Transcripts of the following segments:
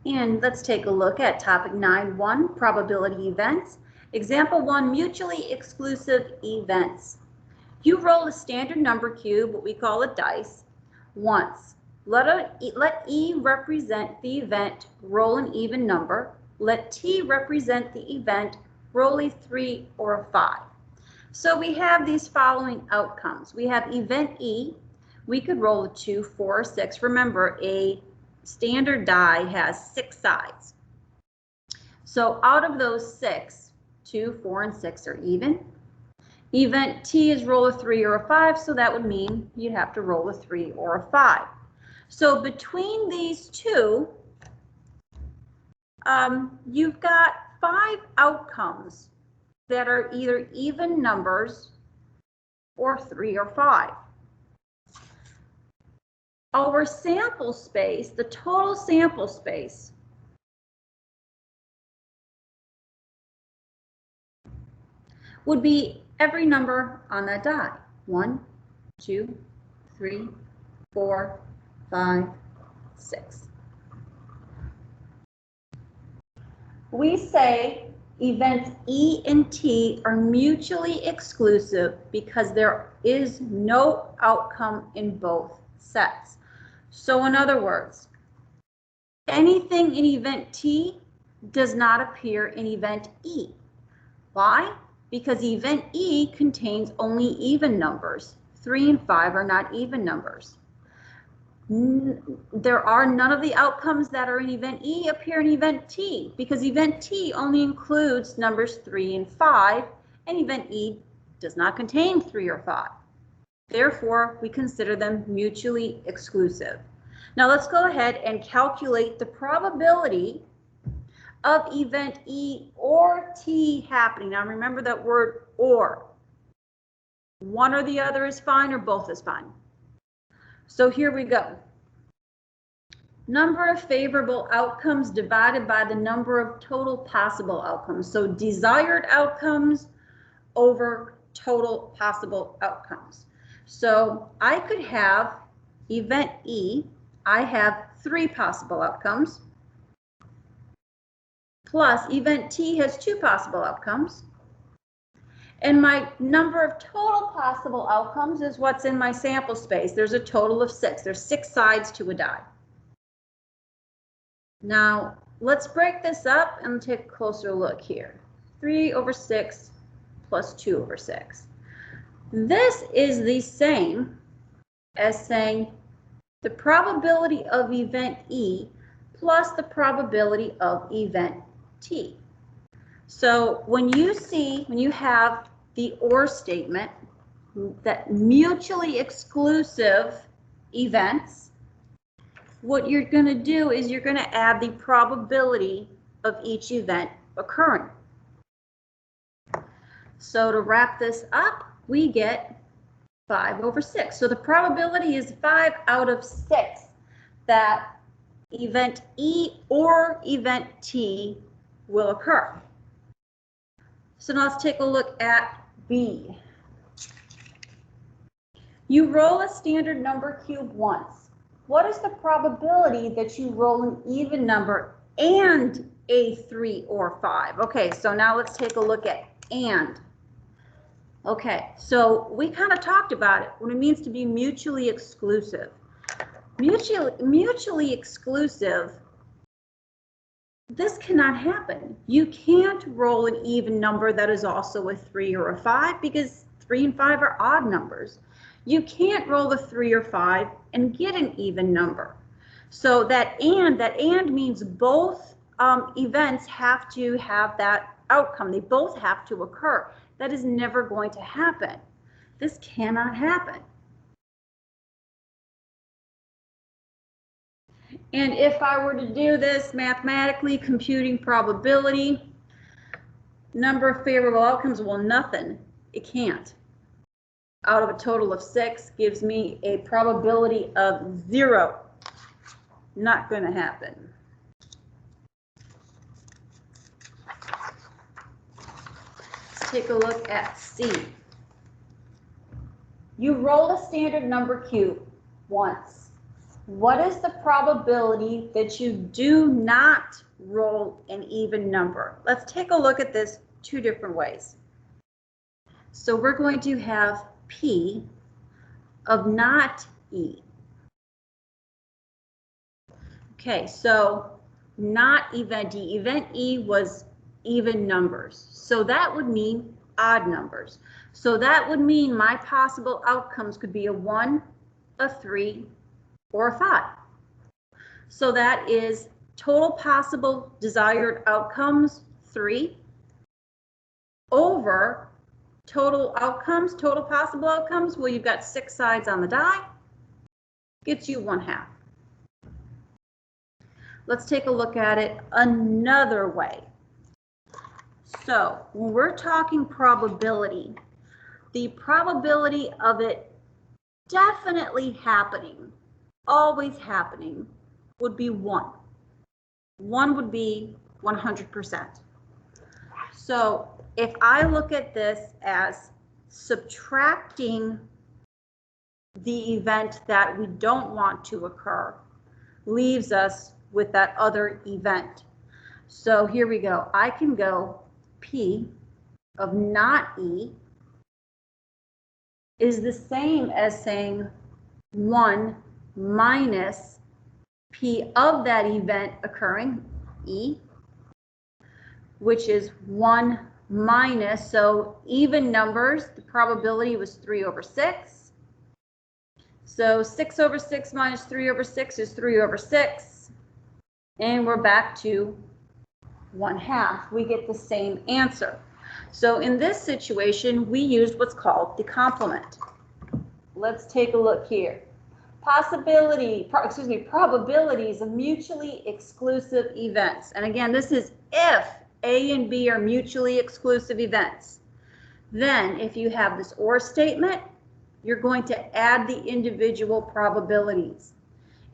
And let's take a look at topic 9.1, probability events. Example 1, mutually exclusive events. You roll a standard number cube, what we call a dice, once. Let E represent the event, roll an even number. Let T represent the event, roll a 3 or a 5. So we have these following outcomes. We have event E. We could roll a 2, 4, or 6. Remember, a standard die has 6 sides. So out of those 6, 2, 4, and 6 are even. Event T is roll a 3 or a 5, so that would mean you'd have to roll a 3 or a 5. So between these two, you've got 5 outcomes that are either even numbers or 3 or 5. Our sample space, the total sample space, would be every number on that die. 1, 2, 3, 4, 5, 6. We say events E and T are mutually exclusive because there is no outcome in both sets. So in other words, anything in event T does not appear in event E. Why? Because event E contains only even numbers. 3 and 5 are not even numbers. There are none of the outcomes that are in event E appear in event T, because event T only includes numbers 3 and 5, and event E does not contain 3 or 5. Therefore, we consider them mutually exclusive. Now let's go ahead and calculate the probability of event E or T happening. Now remember that word or. One or the other is fine, or both is fine. So here we go. Number of favorable outcomes divided by the number of total possible outcomes. So desired outcomes over total possible outcomes. So I could have event E, I have 3 possible outcomes, plus event T has 2 possible outcomes. And my number of total possible outcomes is what's in my sample space. There's a total of 6. There's 6 sides to a die. Now, let's break this up and take a closer look here. 3 over 6 plus 2 over 6. This is the same as saying the probability of event E plus the probability of event T. So when you have the or statement, that mutually exclusive events, what you're going to do is you're going to add the probability of each event occurring. So to wrap this up, we get 5 over 6. So the probability is 5 out of 6 that event E or event T will occur. So now let's take a look at B. You roll a standard number cube once. What is the probability that you roll an even number and a 3 or 5? Okay, so now let's take a look at and. Okay, so we kind of talked about it, what it means to be mutually exclusive. Mutually exclusive, this cannot happen. You can't roll an even number that is also a 3 or a 5 because 3 and 5 are odd numbers. You can't roll a 3 or 5 and get an even number. So that and means both events have to have that outcome. They both have to occur. That is never going to happen. This cannot happen. And if I were to do this mathematically, computing probability, number of favorable outcomes, well, nothing. It can't. Out of a total of 6 gives me a probability of 0. Not going to happen. Let's take a look at C. You roll a standard number cube once. What is the probability that you do not roll an even number? Let's take a look at this two different ways. So we're going to have P of not E. Okay, so not event E. Event E was even numbers. So that would mean odd numbers. So that would mean my possible outcomes could be a 1, a 3, or a 5. So that is total possible desired outcomes 3 over total outcomes, total possible outcomes. Well, you've got 6 sides on the die, gets you 1/2. Let's take a look at it another way. So when we're talking probability, the probability of it definitely happening, always happening, would be 1. 1 would be 100%. So if I look at this as subtracting the event that we don't want to occur, leaves us with that other event. So here we go. I can go P of not E is the same as saying 1 minus P of that event occurring, E, which is 1 minus, so even numbers, the probability was 3/6. So 6/6 minus 3/6 is 3/6. And we're back to 1/2. We get the same answer. So in this situation, we used what's called the complement. Let's take a look here. Probabilities of mutually exclusive events. And again, this is if A and B are mutually exclusive events. Then if you have this or statement, you're going to add the individual probabilities.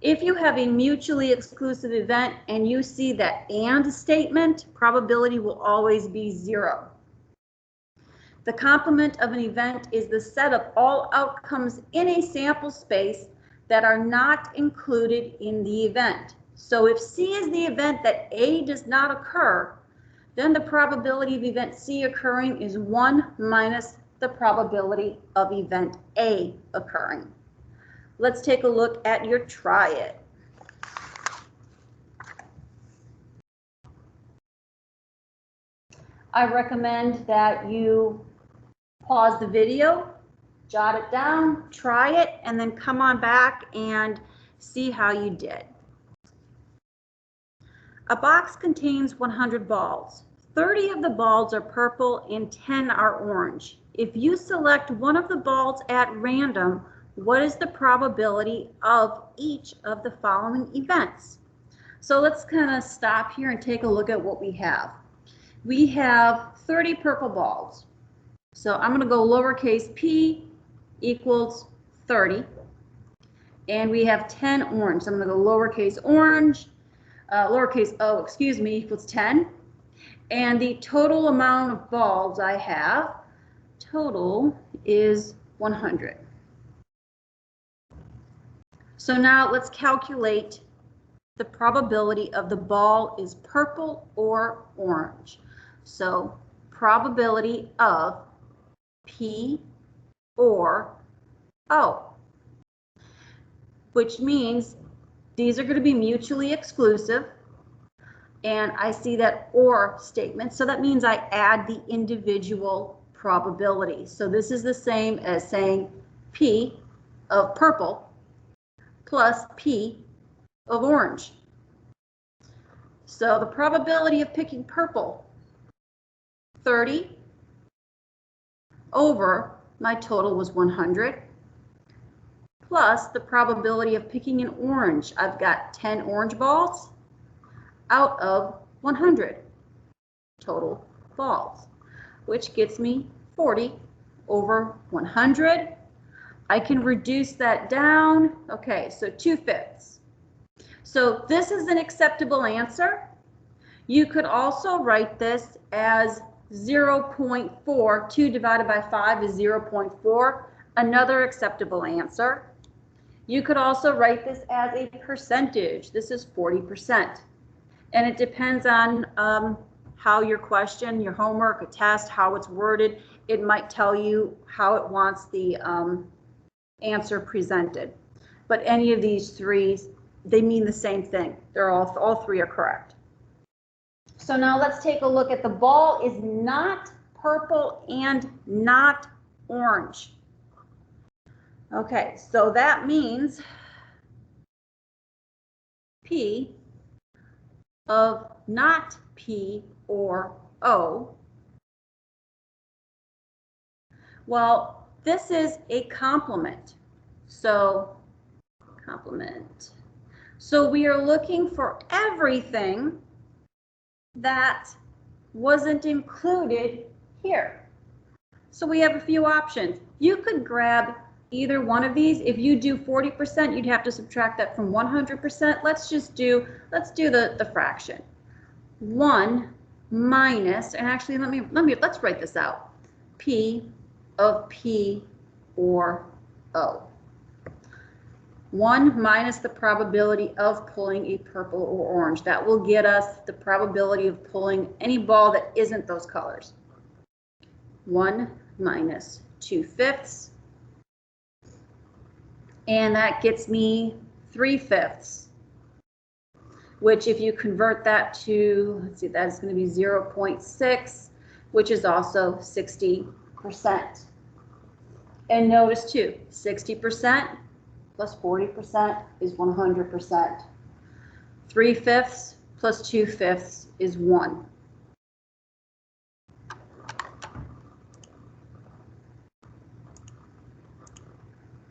If you have a mutually exclusive event and you see that and statement, probability will always be 0. The complement of an event is the set of all outcomes in a sample space that are not included in the event. So if C is the event that A does not occur, then the probability of event C occurring is 1 minus the probability of event A occurring. Let's take a look at your try it. I recommend that you pause the video, jot it down, try it, and then come on back and see how you did. A box contains 100 balls. 30 of the balls are purple and 10 are orange. If you select one of the balls at random, what is the probability of each of the following events? So let's kind of stop here and take a look at what we have. We have 30 purple balls. So I'm going to go lowercase p equals 30. And we have 10 orange. So I'm going to go lowercase orange, lowercase o, equals 10. And the total amount of balls I have, total is 100. So now let's calculate the probability of the ball is purple or orange. So probability of P or O, which means these are going to be mutually exclusive. And I see that or statement. So that means I add the individual probability. So this is the same as saying P of purple plus P of orange. So the probability of picking purple, 30 over my total was 100, plus the probability of picking an orange. I've got 10 orange balls out of 100 total balls, which gets me 40 over 100. I can reduce that down. Okay, so 2/5. So this is an acceptable answer. You could also write this as 0.4. 2 divided by 5 is 0.4. Another acceptable answer. You could also write this as a percentage. This is 40%. And it depends on how your question, your homework, a test, how it's worded, it might tell you how it wants the answer presented. But any of these three, they mean the same thing. They're all three are correct. So now let's take a look at the ball is not purple and not orange. Okay, so that means P of not P or O. Well, this is a complement. So complement. So we are looking for everything that wasn't included here. So we have a few options. You could grab either one of these. If you do 40%, you'd have to subtract that from 100%. Let's do the fraction. 1 minus, and actually let's write this out. P of P or O. 1 minus the probability of pulling a purple or orange. That will get us the probability of pulling any ball that isn't those colors. 1 minus 2/5. And that gets me 3/5, which if you convert that to, let's see, that's going to be 0.6, which is also 60%. And notice too, 60% plus 40% is 100%. 3/5 plus 2/5 is 1.